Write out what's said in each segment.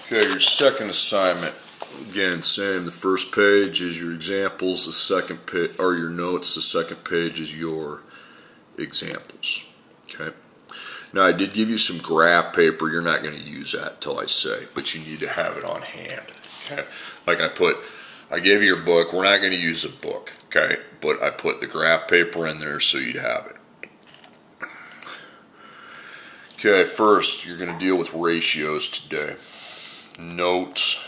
Okay, your second assignment. Again, same. The first page is your examples. The second page are your notes. The second page is your examples. Okay. Now, I did give you some graph paper. You're not going to use that till I say, but you need to have it on hand. Okay. Like I gave you your book. We're not going to use a book. Okay. But I put the graph paper in there so you'd have it. Okay. First, you're going to deal with ratios today. Notes.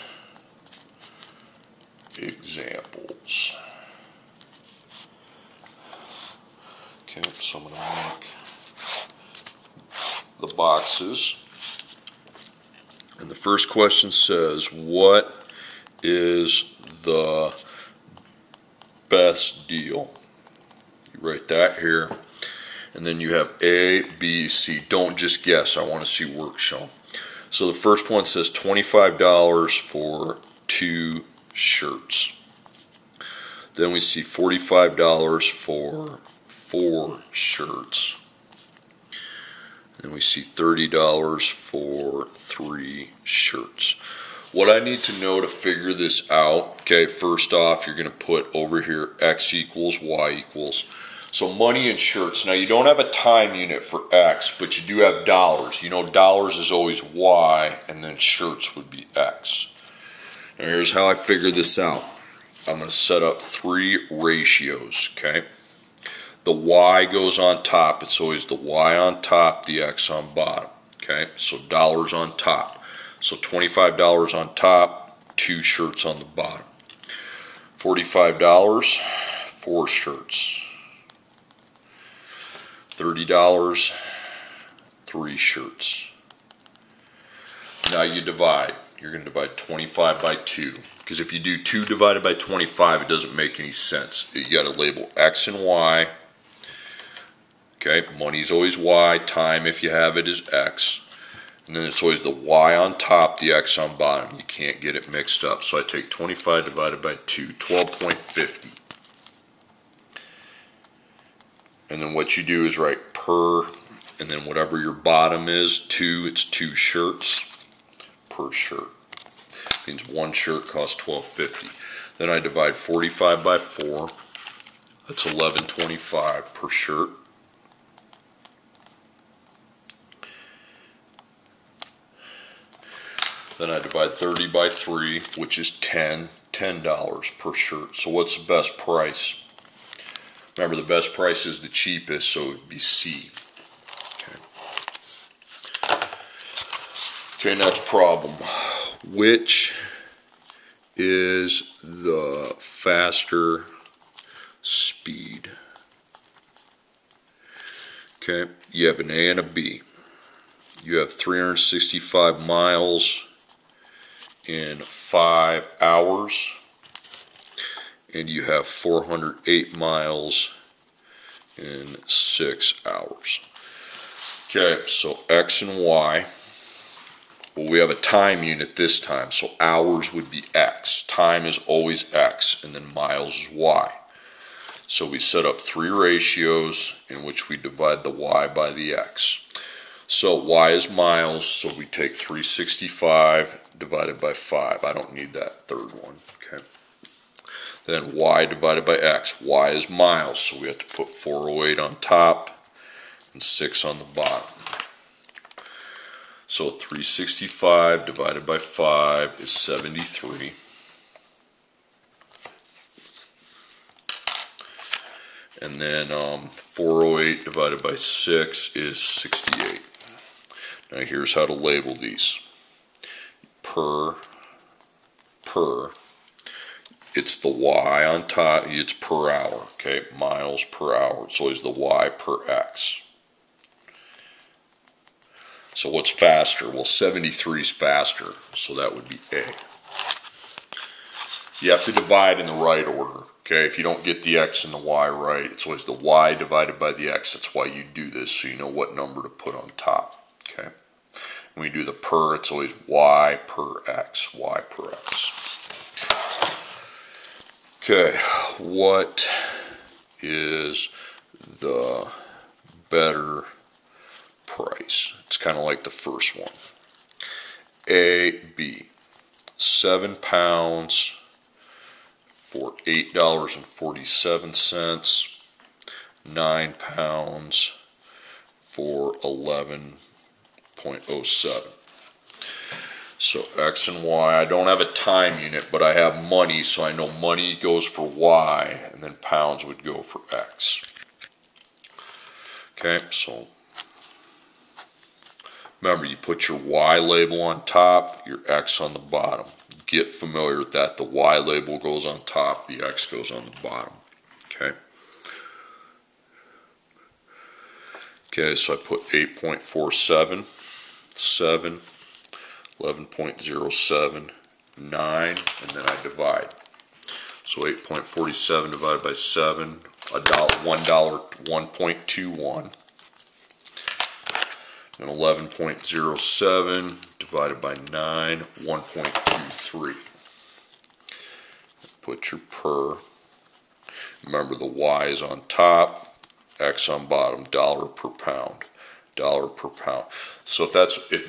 Examples. Okay, so I'm going to make the boxes. And the first question says, what is the best deal? You write that here. And then you have A, B, C. Don't just guess. I want to see work shown. So the first one says $25 for 2 shirts. Then we see $45 for 4 shirts. Then we see $30 for 3 shirts. What I need to know to figure this out, okay, first off, you're going to put over here X equals Y equals. So money and shirts. Now you don't have a time unit for X, but you do have dollars. You know dollars is always Y, and then shirts would be X. Now here's how I figure this out. I'm going to set up 3 ratios, okay? The Y goes on top. It's always the Y on top, the X on bottom, okay? So dollars on top. So $25 on top, 2 shirts on the bottom. $45, 4 shirts. $30, 3 shirts. Now you divide. You're going to divide 25 by 2. Because if you do 2 divided by 25, it doesn't make any sense. You got to label X and Y. Okay, money's always Y. Time, if you have it, is X. And then it's always the Y on top, the X on bottom. You can't get it mixed up. So I take 25 divided by 2, 12.50. And then what you do is write per, and then whatever your bottom is, 2, it's 2 shirts per shirt. Means 1 shirt costs $12.50. Then I divide 45 by 4. That's $11.25 per shirt. Then I divide 30 by 3, which is $10 per shirt. So what's the best price? Remember, the best price is the cheapest, so it would be C. Okay, next problem. Which is the faster speed? Okay, you have an A and a B. You have 365 miles in 5 hours. And you have 408 miles in 6 hours. Okay, so X and Y. Well, we have a time unit this time, so hours would be X. Time is always X, and then miles is Y. So we set up 3 ratios in which we divide the Y by the X. So Y is miles, so we take 365 divided by 5. I don't need that third one, okay? Then Y divided by X. Y is miles, so we have to put 408 on top and 6 on the bottom. So 365 divided by 5 is 73. And then 408 divided by 6 is 68. Now here's how to label these. Per. It's the Y on top, it's per hour, okay? Miles per hour. It's always the Y per X. So what's faster? Well, 73 is faster, so that would be A. You have to divide in the right order, okay? If you don't get the X and the Y right, it's always the Y divided by the X. That's why you do this, so you know what number to put on top, okay? When we do the per, it's always Y per X, Y per X. Okay, what is the better price? It's kind of like the first one. AB, 7 pounds for $8.47, 9 pounds for 11.07. So X and Y, I don't have a time unit, but I have money, so I know money goes for Y, and then pounds would go for X. Okay, so remember, you put your Y label on top, your X on the bottom. Get familiar with that. The Y label goes on top, the X goes on the bottom. Okay. Okay, so I put 8.47, 7, 11.07, 9, and then I divide. So 8.47 divided by 7, $1.21. And 11.07 divided by 9, 1.23. Put your per. Remember, the Y is on top, X on bottom, dollar per pound. Dollar per pound. So if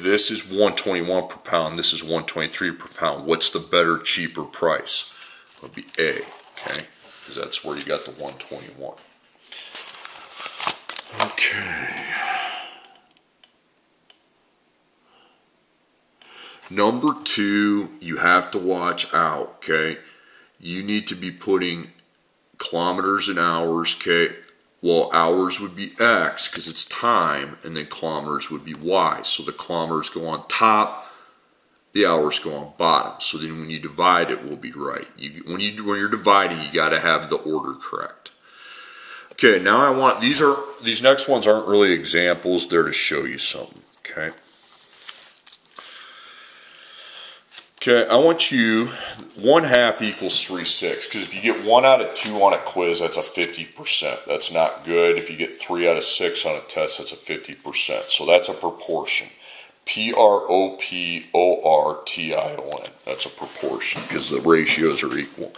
this is 121 per pound, this is 123 per pound, what's the better, cheaper price? It would be A, okay? Because that's where you got the 121. Okay. Number 2, you have to watch out, okay? You need to be putting kilometers and hours, okay? Well, hours would be X because it's time, and then kilometers would be Y. So the kilometers go on top, the hours go on bottom. So then when you divide, it will be right. When you're dividing, you got to have the order correct. Okay, now I want, these next ones aren't really examples, they're to show you something, okay? Okay, I want you, 1/2 equals 3/6, because if you get 1 out of 2 on a quiz, that's a 50%. That's not good. If you get 3 out of 6 on a test, that's a 50%. So that's a proportion. Proportion. That's a proportion, because the ratios are equal.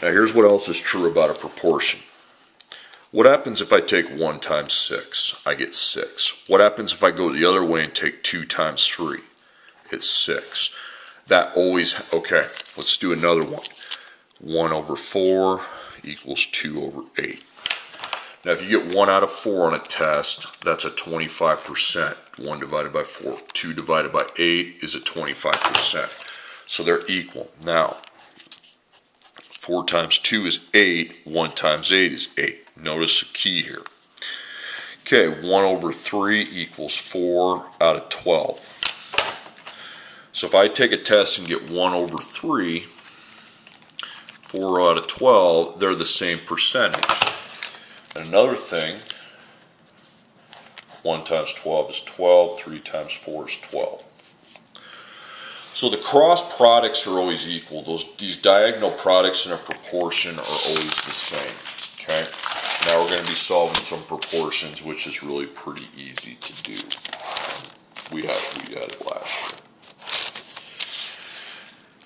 Now here's what else is true about a proportion. What happens if I take 1 times 6? I get 6. What happens if I go the other way and take 2 times 3? It's 6. That always, okay, let's do another one. 1 over 4 equals 2 over 8. Now if you get 1 out of 4 on a test, that's a 25%. 1 divided by 4. 2 divided by 8 is a 25%. So they're equal. Now, 4 times 2 is 8. 1 times 8 is 8. Notice the key here. Okay, 1 over 3 equals 4 out of 12. So if I take a test and get 1 over 3, 4 out of 12, they're the same percentage. And another thing, 1 times 12 is 12, 3 times 4 is 12. So the cross products are always equal. These diagonal products in a proportion are always the same. Okay? Now we're going to be solving some proportions, which is really pretty easy to do. We got it last year.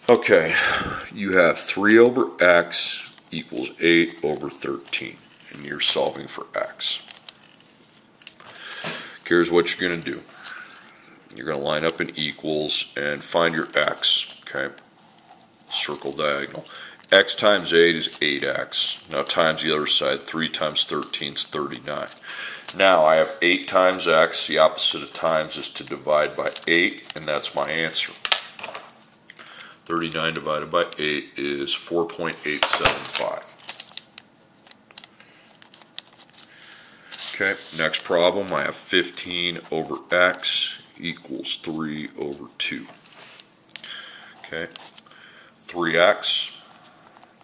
Okay, you have 3 over X equals 8 over 13, and you're solving for X. Here's what you're going to do. You're going to line up in equals and find your X, okay? Circle diagonal. X times 8 is 8X. Now times the other side, 3 times 13 is 39. Now I have 8 times X. The opposite of times is to divide by 8, and that's my answer. 39 divided by 8 is 4.875. Okay, next problem, I have 15 over X equals 3 over 2. Okay, 3X,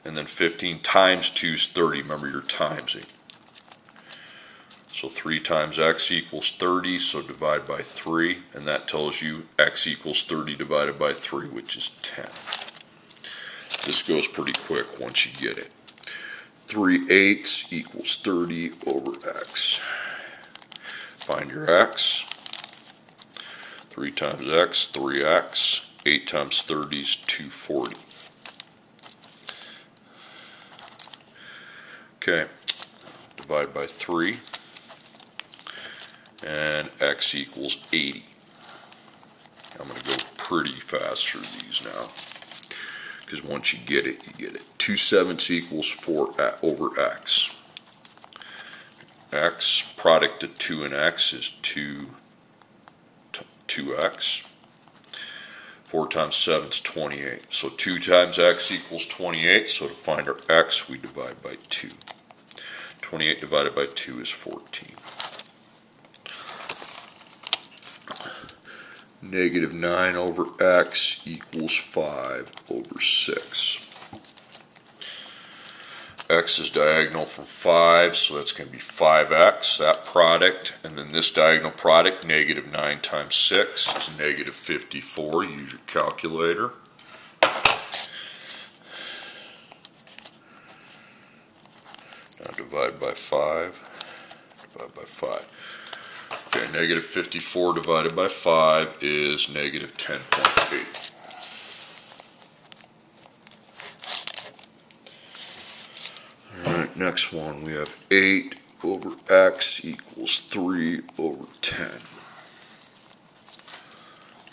and then 15 times 2 is 30. Remember, you're timesing. So 3 times X equals 30, so divide by 3, and that tells you X equals 30 divided by 3, which is 10. This goes pretty quick once you get it. 3/8 equals 30 over X. Find your X. 3 times X, 3X. 8 times 30 is 240. Okay, divide by 3. And X equals 80. I'm going to go pretty fast through these now, because once you get it, you get it. 2/7 equals 4 over x. X, product of 2 and x is 2x. 4 times 7 is 28. So 2 times x equals 28. So to find our x, we divide by 2. 28 divided by 2 is 14. Negative 9 over x equals 5 over 6. X is diagonal from 5, so that's going to be 5x, that product. And then this diagonal product, negative 9 times 6, is negative 54. Use your calculator. Now divide by 5. Divide by 5. Okay, negative 54 divided by 5 is negative 10.8. Alright, next one, we have 8 over x equals 3 over 10.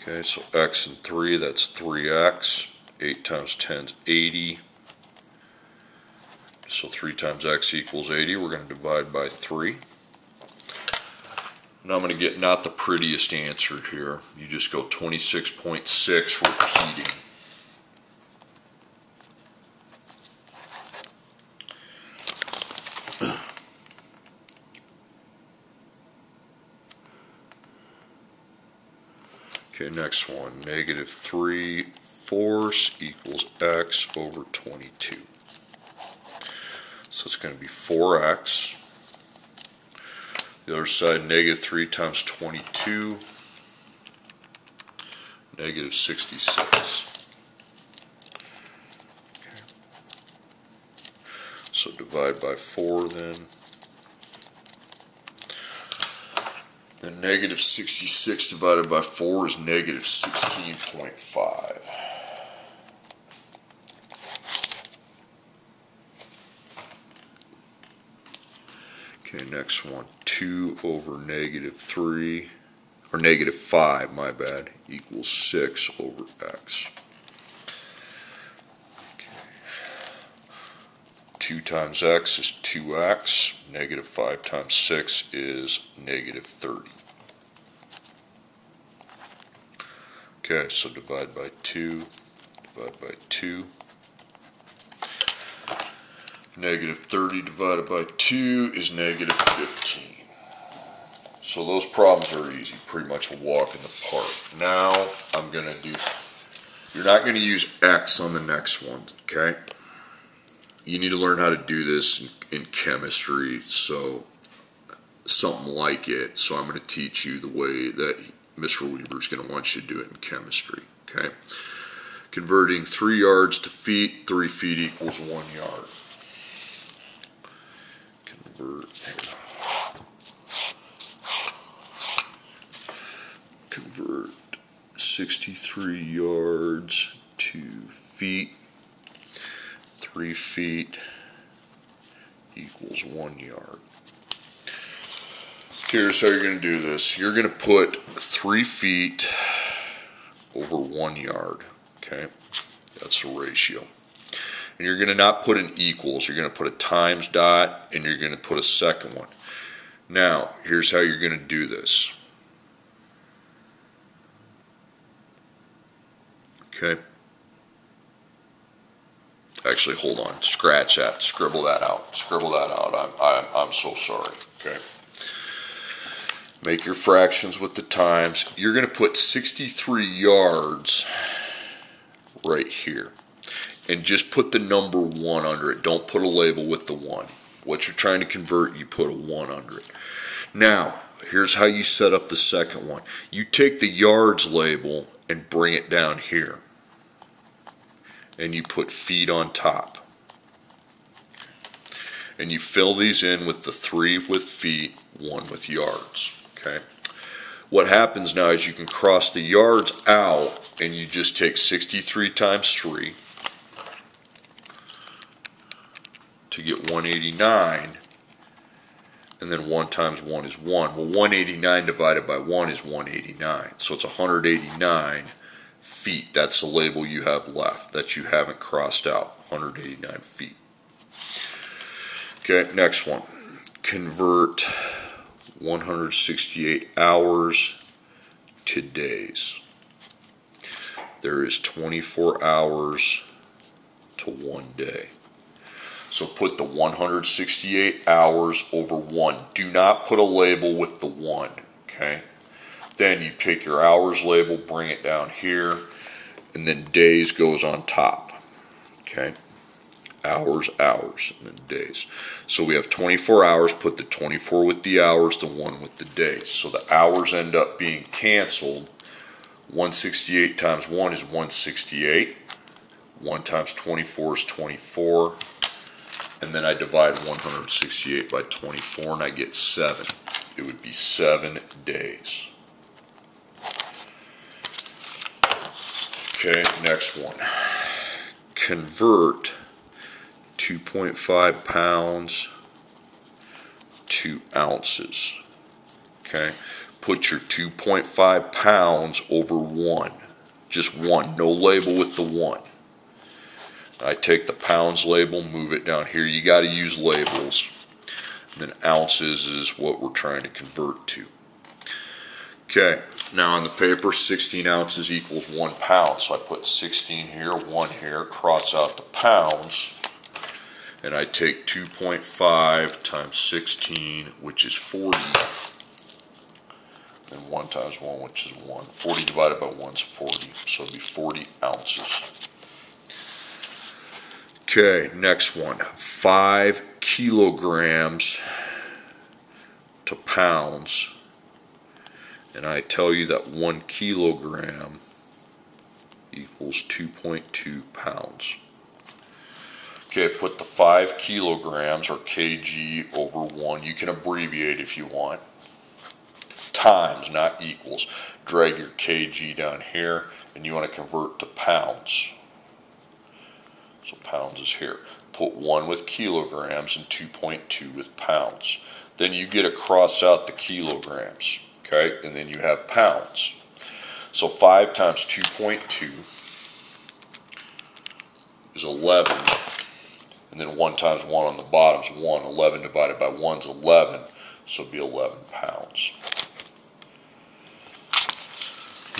Okay, so x and 3, that's 3x. 8 times 10 is 80. So 3 times x equals 80. We're going to divide by 3. Now I'm going to get not the prettiest answer here. You just go 26.6 repeating. Okay, next one. Negative 3/4 equals x over 22. So it's going to be 4x. The other side, negative 3 times 22, negative 66. Okay. So divide by 4 then. Then negative 66 divided by 4 is negative 16.5. Okay, next one, 2 over negative 3, or negative 5, my bad, equals 6 over x. Okay. 2 times x is 2x, negative 5 times 6 is negative 30. Okay, so divide by 2, divide by 2. Negative 30 divided by 2 is negative 15. So those problems are easy, pretty much a walk in the park. Now I'm going to do, you're not going to use x on the next one, okay? You need to learn how to do this in chemistry, so something like it. So I'm going to teach you the way that Mr. Weaver is going to want you to do it in chemistry, okay? Converting 3 yards to feet, 3 feet equals 1 yard. Convert 63 yards to feet. 3 feet equals 1 yard. Here's how you're going to do this. You're going to put 3 feet over 1 yard. Okay, that's the ratio. And you're going to not put an equals, you're going to put a times dot, and you're going to put a second one. Now, here's how you're going to do this. Okay. Actually, hold on. Scratch that. Scribble that out. Scribble that out. I'm so sorry. Okay. Make your fractions with the times. You're going to put 63 yards right here. And just put the number 1 under it. Don't put a label with the 1. What you're trying to convert, you put a 1 under it. Now, here's how you set up the second one. You take the yards label and bring it down here. And you put feet on top. And you fill these in with the 3 with feet, 1 with yards. Okay. What happens now is you can cross the yards out and you just take 63 times 3. To get 189, and then 1 times 1 is 1. Well, 189 divided by 1 is 189. So it's 189 feet. That's the label you have left that you haven't crossed out, 189 feet. Okay, next one. Convert 168 hours to days. There is 24 hours to 1 day. So put the 168 hours over 1. Do not put a label with the 1, okay? Then you take your hours label, bring it down here, and then days goes on top, okay? Hours, hours, and then days. So we have 24 hours, put the 24 with the hours, the 1 with the days. So the hours end up being canceled. 168 times 1 is 168. 1 times 24 is 24. And then I divide 168 by 24 and I get 7. It would be 7 days. Okay, next one. Convert 2.5 pounds to ounces. Okay, put your 2.5 pounds over 1. Just 1, no label with the 1. I take the pounds label, move it down here. You got to use labels. And then ounces is what we're trying to convert to. Okay, now on the paper, 16 ounces equals 1 pound. So I put 16 here, 1 here, cross out the pounds, and I take 2.5 times 16, which is 40, and 1 times 1, which is 1. 40 divided by 1 is 40, so it'd be 40 ounces. Okay, next one. 5 kilograms to pounds. And I tell you that 1 kilogram equals 2.2 pounds. Okay, put the 5 kilograms or kg over 1. You can abbreviate if you want. Times, not equals. Drag your kg down here, and you want to convert to pounds. So pounds is here. Put 1 with kilograms and 2.2 with pounds. Then you get to cross out the kilograms, okay? And then you have pounds. So 5 times 2.2 is 11. And then 1 times 1 on the bottom is 1. 11 divided by 1 is 11. So it'll be 11 pounds.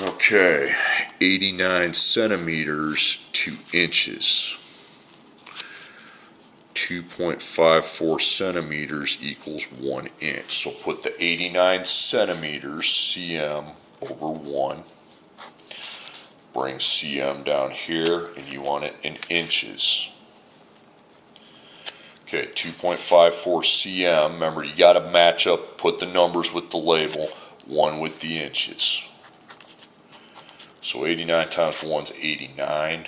Okay, 89 centimeters to inches. 2.54 centimeters equals 1 inch. So put the 89 centimeters, cm, over 1. Bring cm down here, and you want it in inches. Okay, 2.54 cm. Remember, you got to match up, put the numbers with the label, 1 with the inches. So 89 times 1 is 89.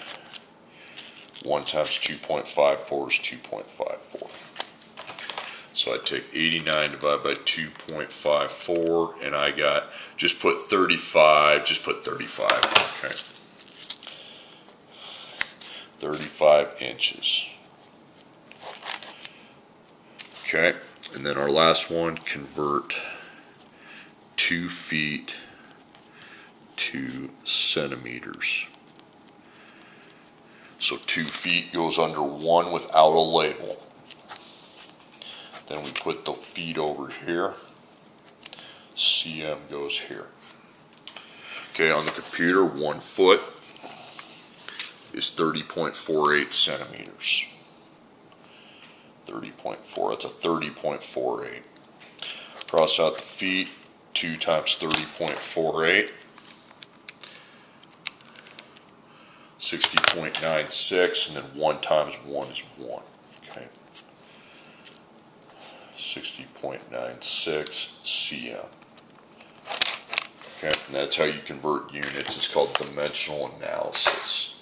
1 times 2.54 is 2.54. So I take 89 divided by 2.54, and I got, just put 35, just put 35, okay. 35 inches. Okay, and then our last one, convert 2 feet to centimeters. So 2 feet goes under 1 without a label. Then we put the feet over here. cm goes here. Okay, on the computer, 1 foot is 30.48 centimeters. 30.4, that's a 30.48. Cross out the feet, 2 times 30.48. 60.96, and then 1 times 1 is 1. Okay. 60.96 cm. Okay, and that's how you convert units. It's called dimensional analysis.